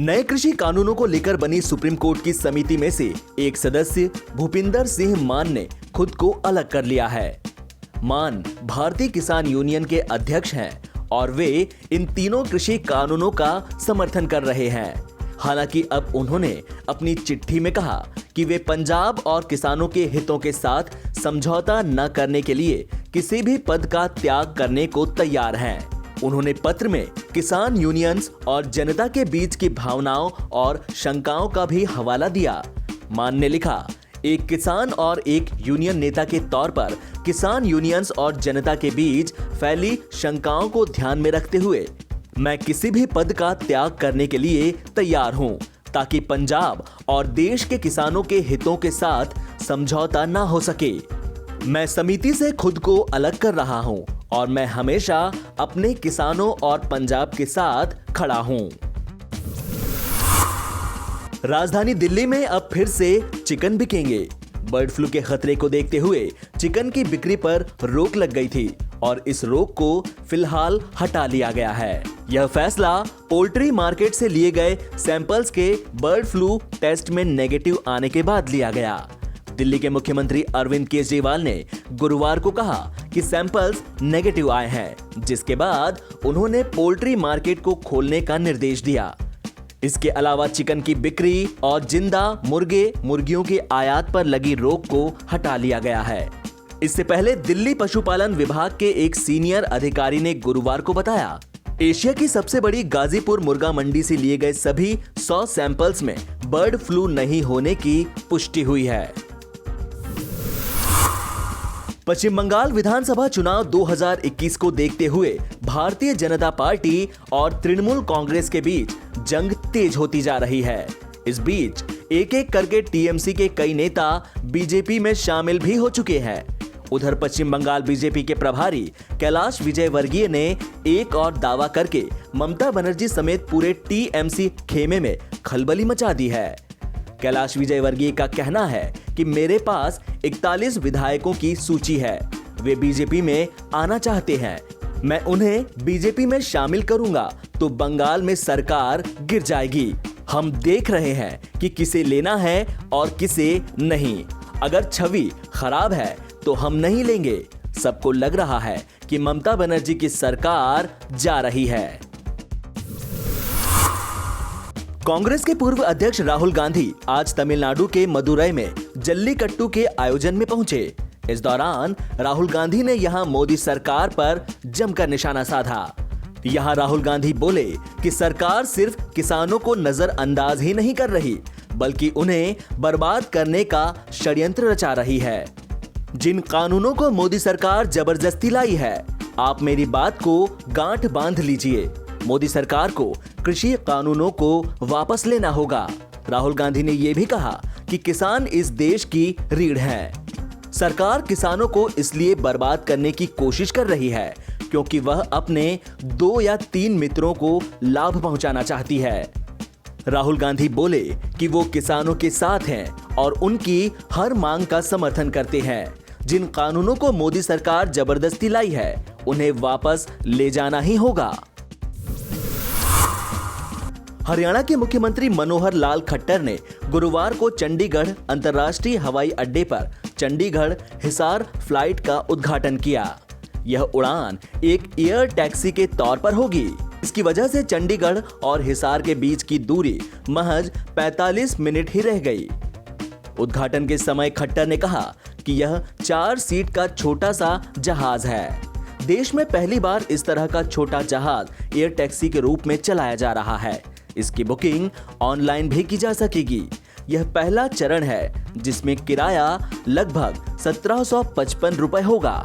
नए कृषि कानूनों को लेकर बनी सुप्रीम कोर्ट की समिति में से एक सदस्य भूपिंदर सिंह मान ने खुद को अलग कर लिया है। मान भारतीय किसान यूनियन के अध्यक्ष हैं और वे इन तीनों कृषि कानूनों का समर्थन कर रहे हैं। हालांकि अब उन्होंने अपनी चिट्ठी में कहा कि वे पंजाब और किसानों के हितों के साथ समझौता न करने के लिए किसी भी पद का त्याग करने को तैयार हैं। उन्होंने पत्र में किसान यूनियंस और जनता के बीच की भावनाओं और शंकाओं का भी हवाला दिया। मान ने लिखा, एक किसान और एक यूनियन नेता के तौर पर किसान यूनियंस और जनता के बीच फैली शंकाओं को ध्यान में रखते हुए मैं किसी भी पद का त्याग करने के लिए तैयार हूं, ताकि पंजाब और देश के किसानों के हितों के साथ समझौता ना हो सके। मैं समिति से खुद को अलग कर रहा हूं और मैं हमेशा अपने किसानों और पंजाब के साथ खड़ा हूं। राजधानी दिल्ली में अब फिर से चिकन बिकेंगे। बर्ड फ्लू के खतरे को देखते हुए चिकन की बिक्री पर रोक लग गई थी और इस रोक को फिलहाल हटा लिया गया है। यह फैसला पोल्ट्री मार्केट से लिए गए सैंपल्स के बर्ड फ्लू टेस्ट में नेगेटिव आने के बाद लिया गया। दिल्ली के मुख्यमंत्री अरविंद केजरीवाल ने गुरुवार को कहा कि सैंपल्स नेगेटिव आए हैं, जिसके बाद उन्होंने पोल्ट्री मार्केट को खोलने का निर्देश दिया। इसके अलावा चिकन की बिक्री और जिंदा मुर्गे मुर्गियों के आयात पर लगी रोक को हटा लिया गया है। इससे पहले दिल्ली पशुपालन विभाग के एक सीनियर अधिकारी ने गुरुवार को बताया, एशिया की सबसे बड़ी गाजीपुर मुर्गा मंडी से लिए गए सभी 100 सैंपल्स में बर्ड फ्लू नहीं होने की पुष्टि हुई है। पश्चिम बंगाल विधानसभा चुनाव 2021 को देखते हुए भारतीय जनता पार्टी और तृणमूल कांग्रेस के बीच जंग तेज होती जा रही है। इस बीच एक एक करके टीएमसी के कई नेता बीजेपी में शामिल भी हो चुके हैं। उधर पश्चिम बंगाल बीजेपी के प्रभारी कैलाश विजयवर्गीय ने एक और दावा करके ममता बनर्जी समेत पूरे टीएमसी खेमे में खलबली मचा दी है। कैलाश विजयवर्गीय का कहना है कि मेरे पास 41 विधायकों की सूची है, वे बीजेपी में आना चाहते हैं, मैं उन्हें बीजेपी में शामिल करूंगा तो बंगाल में सरकार गिर जाएगी। हम देख रहे हैं कि किसे लेना है और किसे नहीं। अगर छवि खराब है तो हम नहीं लेंगे। सबको लग रहा है कि ममता बनर्जी की सरकार जा रही है। कांग्रेस के पूर्व अध्यक्ष राहुल गांधी आज तमिलनाडु के मदुरई में जल्लीकट्टू के आयोजन में पहुंचे। इस दौरान राहुल गांधी ने यहां मोदी सरकार पर जमकर निशाना साधा। यहां राहुल गांधी बोले कि सरकार सिर्फ किसानों को नजरअंदाज ही नहीं कर रही, बल्कि उन्हें बर्बाद करने का षड्यंत्र रचा रही है। जिन कानूनों को मोदी सरकार जबरदस्ती लाई है, आप मेरी बात को गांठ बांध लीजिए। मोदी सरकार को कृषि कानूनों को वापस लेना होगा। राहुल गांधी ने यह भी कहा कि किसान इस देश की रीढ़ हैं। सरकार किसानों को इसलिए बर्बाद करने की कोशिश कर रही है क्योंकि वह अपने 2 या 3 मित्रों को लाभ पहुंचाना चाहती है। राहुल गांधी बोले कि वो किसानों के साथ हैं और उनकी हर मांग का समर्थन करते हैं। जिन कानूनों को मोदी सरकार जबरदस्ती लाई है, उन्हें वापस ले जाना ही होगा। हरियाणा के मुख्यमंत्री मनोहर लाल खट्टर ने गुरुवार को चंडीगढ़ अंतर्राष्ट्रीय हवाई अड्डे पर चंडीगढ़ हिसार फ्लाइट का उद्घाटन किया। यह उड़ान एक एयर टैक्सी के तौर पर होगी। इसकी वजह से चंडीगढ़ और हिसार के बीच की दूरी महज 45 मिनट ही रह गई। उद्घाटन के समय खट्टर ने कहा कि यह 4 सीट का छोटा सा जहाज है। देश में पहली बार इस तरह का छोटा जहाज एयर टैक्सी के रूप में चलाया जा रहा है। इसकी बुकिंग ऑनलाइन भी की जा सकेगी। यह पहला चरण है जिसमें किराया लगभग 1755 रुपए होगा।